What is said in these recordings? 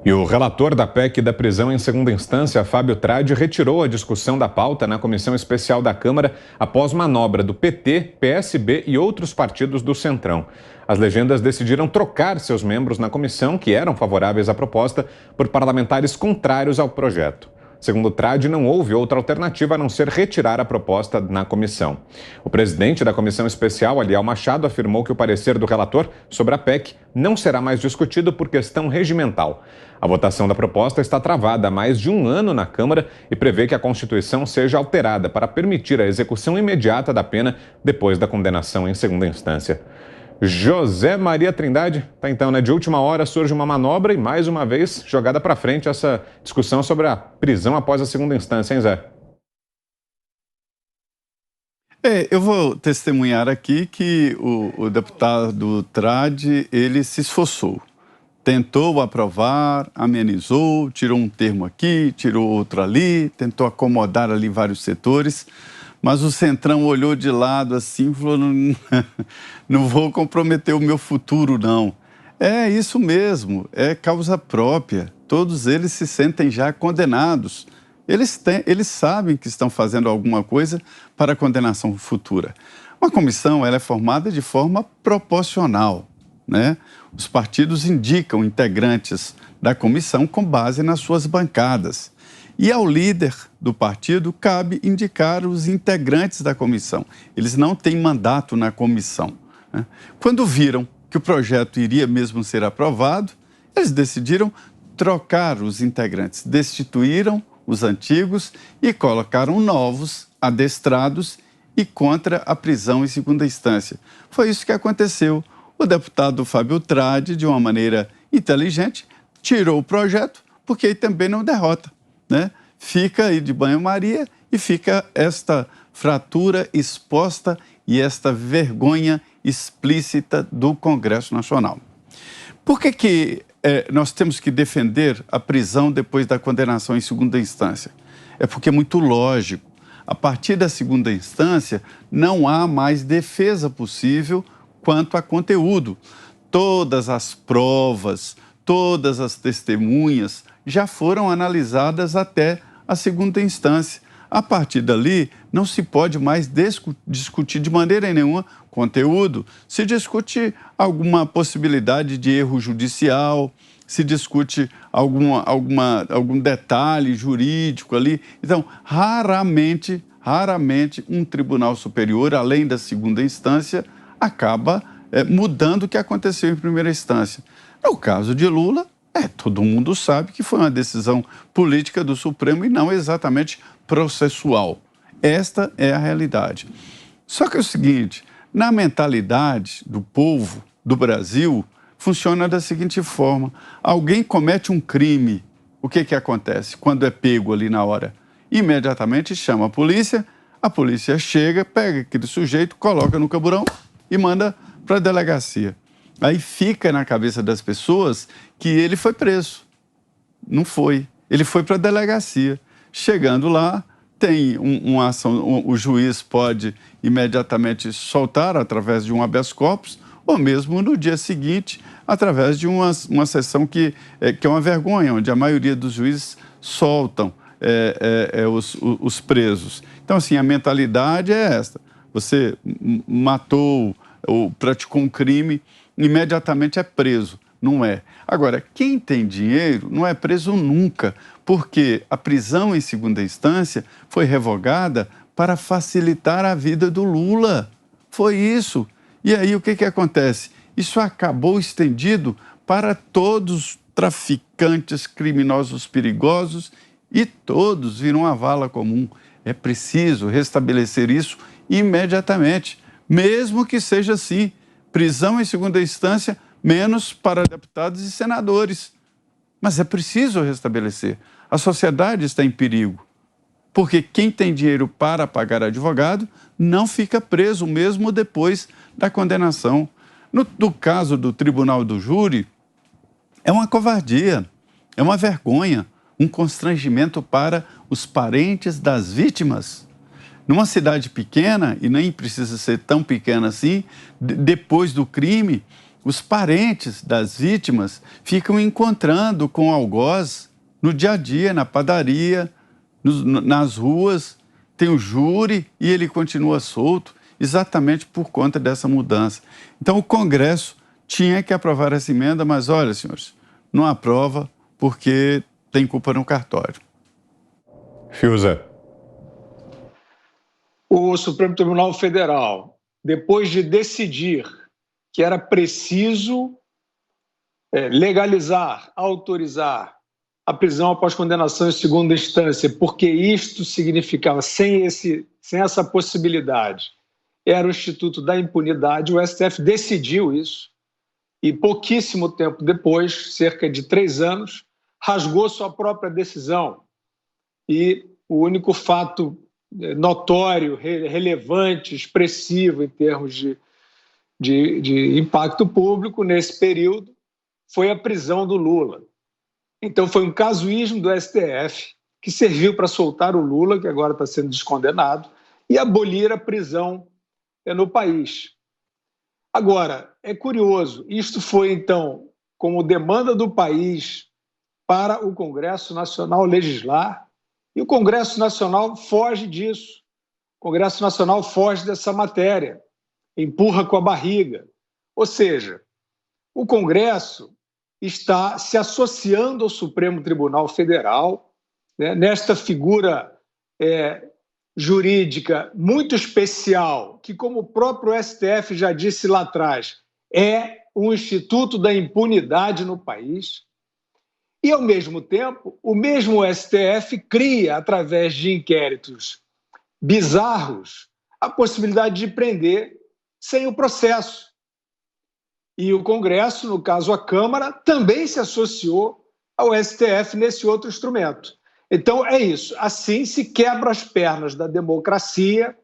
E o relator da PEC da prisão em segunda instância, Fábio Tradi, retirou a discussão da pauta na Comissão Especial da Câmara após manobra do PT, PSB e outros partidos do Centrão. As legendas decidiram trocar seus membros na comissão, que eram favoráveis à proposta, por parlamentares contrários ao projeto. Segundo Tradi, não houve outra alternativa a não ser retirar a proposta na comissão. O presidente da Comissão Especial, Aliel Machado, afirmou que o parecer do relator sobre a PEC não será mais discutido por questão regimental. A votação da proposta está travada há mais de um ano na Câmara e prevê que a Constituição seja alterada para permitir a execução imediata da pena depois da condenação em segunda instância. José Maria Trindade, tá então, né? De última hora surge uma manobra e mais uma vez jogada para frente essa discussão sobre a prisão após a segunda instância, hein, Zé? Eu vou testemunhar aqui que o deputado Tradi, ele se esforçou. Tentou aprovar, amenizou, tirou um termo aqui, tirou outro ali, tentou acomodar ali vários setores, mas o Centrão olhou de lado assim e falou, não vou comprometer o meu futuro, não. É isso mesmo, é causa própria. Todos eles se sentem já condenados. Eles sabem que estão fazendo alguma coisa para a condenação futura. Uma comissão, ela é formada de forma proporcional, né? Os partidos indicam integrantes da comissão com base nas suas bancadas. E ao líder do partido cabe indicar os integrantes da comissão. Eles não têm mandato na comissão, né? Quando viram que o projeto iria mesmo ser aprovado, eles decidiram trocar os integrantes, destituíram os antigos e colocaram novos, adestrados e contra a prisão em segunda instância. Foi isso que aconteceu. O deputado Fábio Tradi, de uma maneira inteligente, tirou o projeto, porque aí também não derrota, né? Fica aí de banho-maria e fica esta fratura exposta e esta vergonha explícita do Congresso Nacional. Por que nós temos que defender a prisão depois da condenação em segunda instância? É porque é muito lógico. A partir da segunda instância, não há mais defesa possível quanto a conteúdo. Todas as provas, todas as testemunhas já foram analisadas até a segunda instância. A partir dali, não se pode mais discutir de maneira nenhuma conteúdo. Se discute alguma possibilidade de erro judicial, se discute algum detalhe jurídico ali. Então, raramente um tribunal superior, além da segunda instância, acaba mudando o que aconteceu em primeira instância. No caso de Lula, todo mundo sabe que foi uma decisão política do Supremo e não exatamente processual. Esta é a realidade. Só que é o seguinte, na mentalidade do povo do Brasil, funciona da seguinte forma. Alguém comete um crime, o que acontece quando é pego ali na hora? Imediatamente chama a polícia chega, pega aquele sujeito, coloca no camburão e manda para a delegacia. Aí fica na cabeça das pessoas que ele foi preso. Não foi. Ele foi para a delegacia. Chegando lá, tem uma ação, o juiz pode imediatamente soltar através de um habeas corpus, ou mesmo no dia seguinte, através de uma sessão que é uma vergonha, onde a maioria dos juízes soltam os presos. Então, assim, a mentalidade é esta. Você matou ou praticou um crime, imediatamente é preso. Não é. Agora, quem tem dinheiro não é preso nunca, porque a prisão em segunda instância foi revogada para facilitar a vida do Lula. Foi isso. E aí o que acontece? Isso acabou estendido para todos os traficantes, criminosos perigosos e todos viram uma vala comum. É preciso restabelecer isso imediatamente, mesmo que seja assim, prisão em segunda instância, menos para deputados e senadores. Mas é preciso restabelecer. A sociedade está em perigo, porque quem tem dinheiro para pagar advogado não fica preso mesmo depois da condenação. No caso do Tribunal do Júri, é uma covardia, é uma vergonha, um constrangimento para os parentes das vítimas. Numa cidade pequena, e nem precisa ser tão pequena assim, depois do crime, os parentes das vítimas ficam encontrando com algoz no dia a dia, na padaria, nas ruas. Tem o júri e ele continua solto exatamente por conta dessa mudança. Então, o Congresso tinha que aprovar essa emenda, mas olha, senhores, não aprova porque tem culpa no cartório. Fiuza. O Supremo Tribunal Federal, depois de decidir que era preciso legalizar, autorizar a prisão após condenação em segunda instância, porque isto significava, sem essa possibilidade, era o Instituto da Impunidade, o STF decidiu isso e pouquíssimo tempo depois, cerca de 3 anos, rasgou sua própria decisão. E o único fato notório, relevante, expressivo em termos de impacto público nesse período foi a prisão do Lula. Então foi um casuísmo do STF que serviu para soltar o Lula, que agora está sendo descondenado, e abolir a prisão no país. Agora, é curioso, isto foi então como demanda do país para o Congresso Nacional legislar, e o Congresso Nacional foge disso. O Congresso Nacional foge dessa matéria, empurra com a barriga. Ou seja, o Congresso está se associando ao Supremo Tribunal Federal, né, nesta figura jurídica muito especial, que, como o próprio STF já disse lá atrás, é um instituto da impunidade no país. E, ao mesmo tempo, o mesmo STF cria, através de inquéritos bizarros, a possibilidade de prender sem o processo. E o Congresso, no caso a Câmara, também se associou ao STF nesse outro instrumento. Então, é isso. Assim se quebra as pernas da democracia,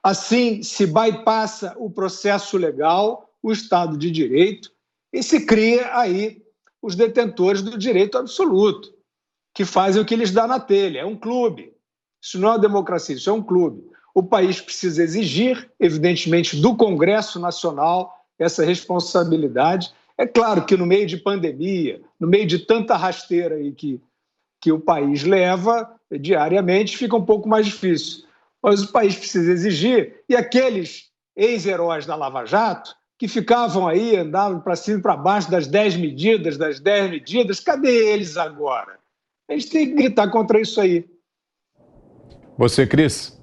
assim se bypassa o processo legal, o Estado de Direito, e se cria aí os detentores do direito absoluto, que fazem o que lhes dá na telha. É um clube. Isso não é uma democracia, isso é um clube. O país precisa exigir, evidentemente, do Congresso Nacional essa responsabilidade. É claro que no meio de pandemia, no meio de tanta rasteira aí que o país leva diariamente, fica um pouco mais difícil. Mas o país precisa exigir, e aqueles ex-heróis da Lava Jato, que ficavam aí, andavam para cima e para baixo das 10 medidas, cadê eles agora? A gente tem que gritar contra isso aí. Você, Cris?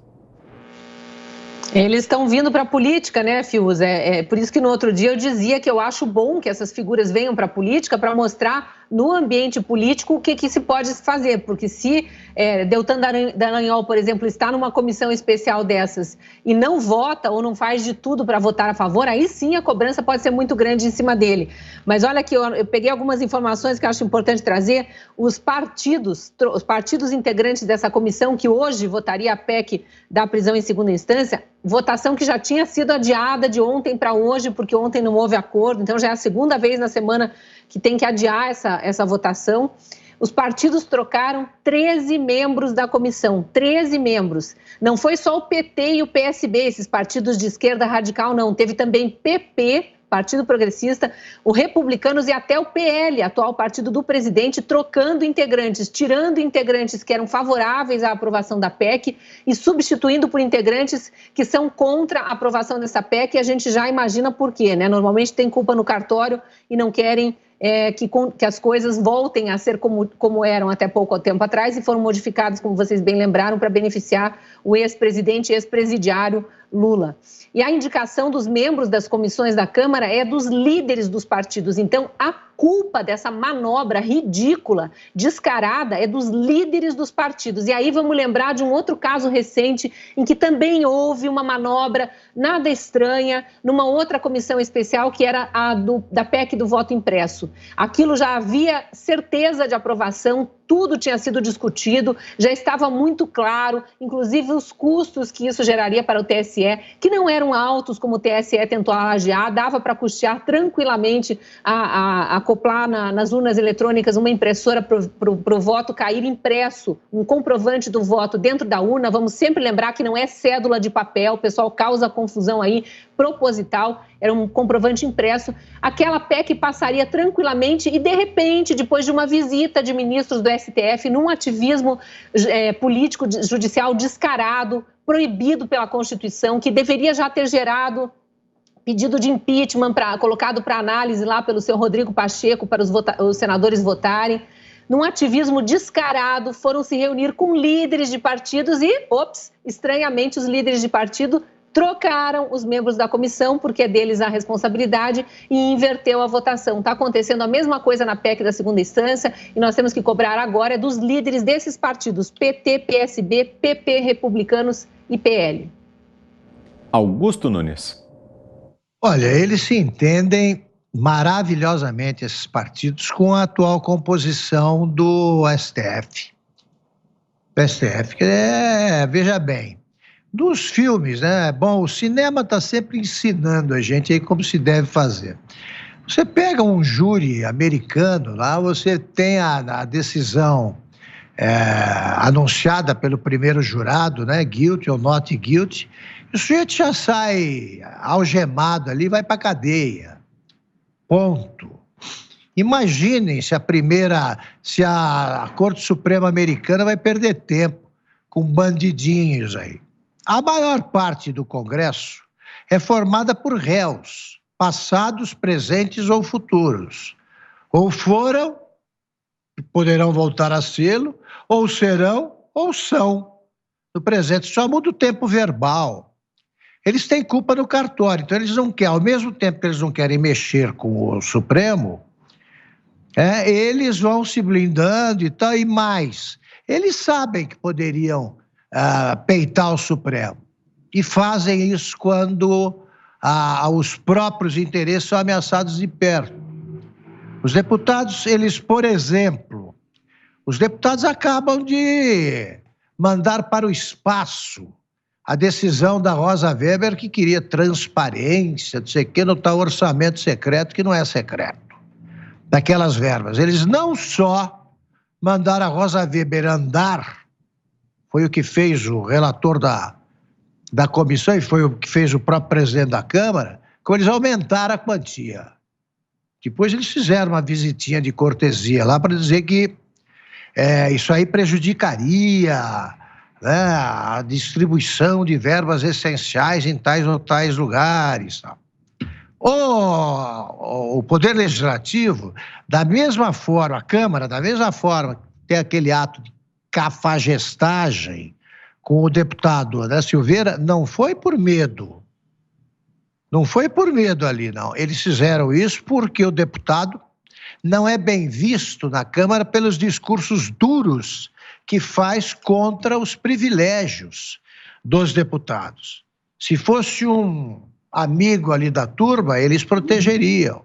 Eles estão vindo para a política, né, Fiuza? É por isso que no outro dia eu dizia que eu acho bom que essas figuras venham para a política para mostrar no ambiente político o que se pode fazer, porque se Deltan Dallagnol, por exemplo, está numa comissão especial dessas e não vota ou não faz de tudo para votar a favor, aí sim a cobrança pode ser muito grande em cima dele. Mas olha aqui, eu peguei algumas informações que eu acho importante trazer. Os partidos integrantes dessa comissão que hoje votaria a PEC da prisão em segunda instância, votação que já tinha sido adiada de ontem para hoje, porque ontem não houve acordo, então já é a segunda vez na semana que tem que adiar essa votação. Os partidos trocaram 13 membros da comissão, 13 membros. Não foi só o PT e o PSB, esses partidos de esquerda radical, não. Teve também PP, Partido Progressista, o Republicanos e até o PL, atual partido do presidente, trocando integrantes, tirando integrantes que eram favoráveis à aprovação da PEC e substituindo por integrantes que são contra a aprovação dessa PEC, e a gente já imagina por quê, né? Normalmente tem culpa no cartório e não querem que as coisas voltem a ser como eram até pouco tempo atrás e foram modificadas, como vocês bem lembraram, para beneficiar o ex-presidente e ex-presidiário Lula. E a indicação dos membros das comissões da Câmara é dos líderes dos partidos. Então, a culpa dessa manobra ridícula, descarada, é dos líderes dos partidos. E aí vamos lembrar de um outro caso recente em que também houve uma manobra nada estranha numa outra comissão especial, que era a da PEC do voto impresso. Aquilo já havia certeza de aprovação, tudo tinha sido discutido, já estava muito claro, inclusive os custos que isso geraria para o TSE, que não eram altos como o TSE tentou adiar, dava para custear tranquilamente a acoplar nas urnas eletrônicas uma impressora para o voto cair impresso, um comprovante do voto dentro da urna. Vamos sempre lembrar que não é cédula de papel, o pessoal causa confusão aí, proposital. era um comprovante impresso. Aquela PEC passaria tranquilamente e, de repente, depois de uma visita de ministros do STF, num ativismo político judicial descarado, proibido pela Constituição, que deveria já ter gerado pedido de impeachment colocado para análise lá pelo seu Rodrigo Pacheco, para os senadores votarem. Num ativismo descarado, foram se reunir com líderes de partidos e, estranhamente, os líderes de partido trocaram os membros da comissão, porque é deles a responsabilidade, e inverteu a votação. Está acontecendo a mesma coisa na PEC da segunda instância e nós temos que cobrar agora dos líderes desses partidos, PT, PSB, PP, Republicanos e PL. Augusto Nunes. Olha, eles se entendem maravilhosamente, esses partidos, com a atual composição do STF. O STF, veja bem, dos filmes, né? Bom, o cinema está sempre ensinando a gente aí como se deve fazer. Você pega um júri americano, lá você tem a decisão anunciada pelo primeiro jurado, né? Guilty ou not guilty, e o sujeito já sai algemado ali, vai para a cadeia. Ponto. Imaginem se a Corte Suprema Americana vai perder tempo com bandidinhos aí. A maior parte do Congresso é formada por réus, passados, presentes ou futuros. Ou foram, poderão voltar a sê-lo, ou serão, ou são. No presente, só muda o tempo verbal. Eles têm culpa no cartório, então eles não querem, ao mesmo tempo que eles não querem mexer com o Supremo, eles vão se blindando e tal, e mais. Eles sabem que poderiam peitar o Supremo, e fazem isso quando os próprios interesses são ameaçados de perto. Os deputados, por exemplo, os deputados acabam de mandar para o espaço a decisão da Rosa Weber, que queria transparência, não sei o quê, no tal orçamento secreto, que não é secreto, daquelas verbas. Eles não só mandaram a Rosa Weber andar, foi o que fez o relator da comissão e foi o que fez o próprio presidente da Câmara, como eles aumentaram a quantia. Depois eles fizeram uma visitinha de cortesia lá para dizer que isso aí prejudicaria, né, a distribuição de verbas essenciais em tais ou tais lugares. O Poder Legislativo, da mesma forma, a Câmara, da mesma forma, tem aquele ato de cafagestagem com o deputado André Silveira, não foi por medo. Não foi por medo ali, não. Eles fizeram isso porque o deputado não é bem visto na Câmara pelos discursos duros que faz contra os privilégios dos deputados. Se fosse um amigo ali da turma, eles protegeriam.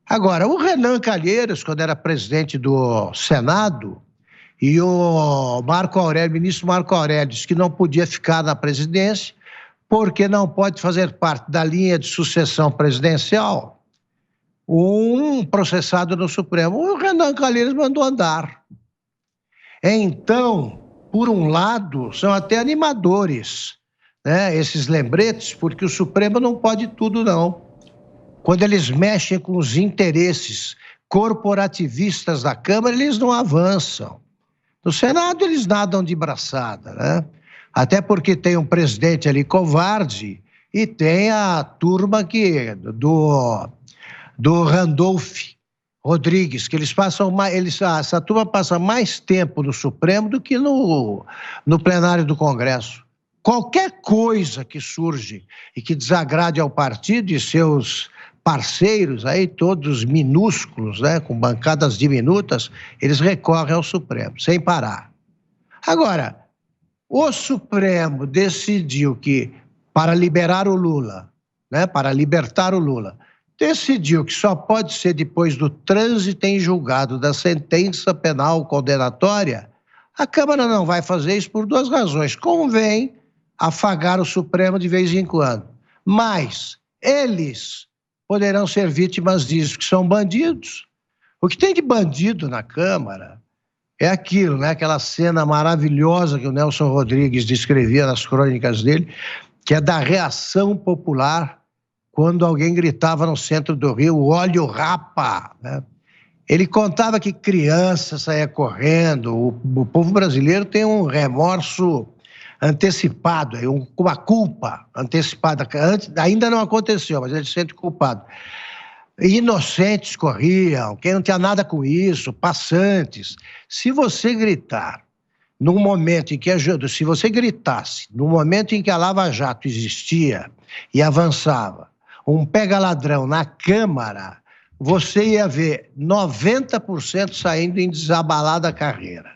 Agora, o Renan Calheiros, quando era presidente do Senado, e o ministro Marco Aurélio, disse que não podia ficar na presidência porque não pode fazer parte da linha de sucessão presidencial, um processado no Supremo. O Renan Calheiros mandou andar. Então, por um lado, são até animadores, né, esses lembretes, porque o Supremo não pode tudo, não. Quando eles mexem com os interesses corporativistas da Câmara, eles não avançam. No Senado, eles nadam de braçada, né? Até porque tem um presidente ali covarde e tem a turma do Randolph Rodrigues, que essa turma passa mais tempo no Supremo do que no plenário do Congresso. Qualquer coisa que surge e que desagrade ao partido e seus parceiros, aí todos minúsculos, né, com bancadas diminutas, eles recorrem ao Supremo, sem parar. Agora, o Supremo decidiu que, para liberar o Lula, né, para libertar o Lula, decidiu que só pode ser depois do trânsito em julgado da sentença penal condenatória. A Câmara não vai fazer isso por duas razões. Convém afagar o Supremo de vez em quando, mas eles poderão ser vítimas disso, que são bandidos. O que tem de bandido na Câmara é aquilo, né? Aquela cena maravilhosa que o Nelson Rodrigues descrevia nas crônicas dele, que é da reação popular quando alguém gritava no centro do Rio, olha o rapa, né? Ele contava que criança saía correndo. O povo brasileiro tem um remorso antecipado, uma culpa antecipada. Ainda não aconteceu, mas ele se sente culpado. Inocentes corriam, quem não tinha nada com isso, passantes. Se você gritar num momento em que se você gritasse no momento em que a Lava Jato existia e avançava, um pega-ladrão na Câmara, você ia ver 90% saindo em desabalada carreira.